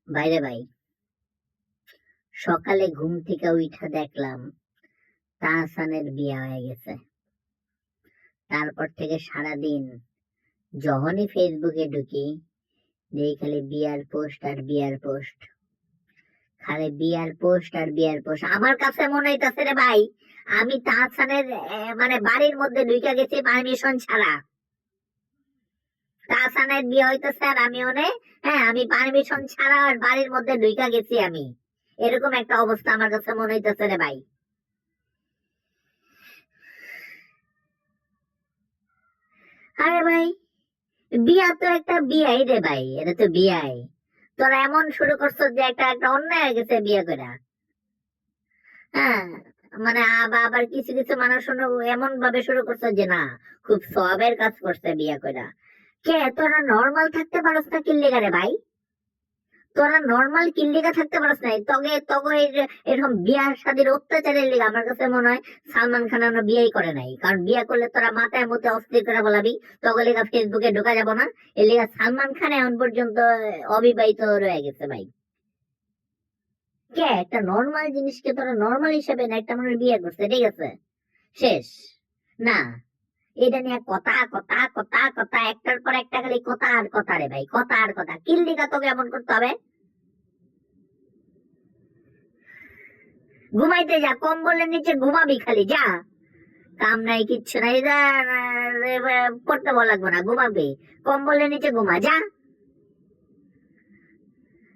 বাইরে ভাই, সকালে ঘুম থেকে উঠা দেখলাম তাহসানের বিয়ে হয়ে গেছে। তারপর থেকে সারাদিন যখনই ফেসবুকে ঢুকি দেখি খালি বিয়ার পোস্ট আর বিয়ার পোস্ট, খালি বিয়ার পোস্ট আর বিয়ার পোস্ট। আমার কাছে মনে হইতাছে রে ভাই, আমি তাহসানের মানে বাড়ির মধ্যে ঢুকে গেছি পারমিশন ছাড়া। তাহসানের বিয়ে হইতেছে আর আমি আমি পারমিশন ছাড়া আর বাড়ির মধ্যে ঢুকে গেছি আমি। এরকম একটা অবস্থা আমার কাছে মনে হইতেছে রে ভাই। আরে ভাই, বিয়া তো একটা বিয়াই রে ভাই, এটা তো বিয়াই। তোরা এমন শুরু করছো যে একটা একটা অন্যায় হয়ে গেছে বিয়ে করে। হ্যাঁ, মানে আবার কিছু কিছু মানুষ এমন ভাবে শুরু করছে যে না, খুব সবের কাজ করছে বিয়ে করে। কে তোরা নর্মাল থাকতে পারস না কিল্লিগা রে ভাই? তোরা নর্মাল কিল্লিগা থাকতে পারস নাই? তবে তবে এরকম বিয়ার শাদীর অত্যাচারের লিগা আমার কাছে মনে হয় সালমান খান এখনো বিয়েই করে নাই। কারণ বিয়ে করলে তোরা মাথায় মধ্যে অস্থির করে বলাবি, তবে লিগা ফেসবুকে ঢোকা যাব না। এর লিগা সালমান খান এখন পর্যন্ত অবিবাহিত রয়ে গেছে ভাই। কে একটা নর্মাল জিনিসকে তোরা নর্মাল হিসেবে না, একটা মানুষ বিয়ে করছে ঠিক আছে, শেষ না। এটা নিয়ে কথা কথা কথা কথা, একটার পর একটা খালি কথা আর কথা রে ভাই, কথা আর কথা। কিল্লিগা তোকে এমন করতে হবে? ঘুমাইতে যা, কম্বলের নিচে ঘুমাবি খালি, যা। কাম নাই কিচ্ছু নাই, পড়তে বলা লাগবে না, ঘুমাবি কম্বলের নিচে ঘুমা যা।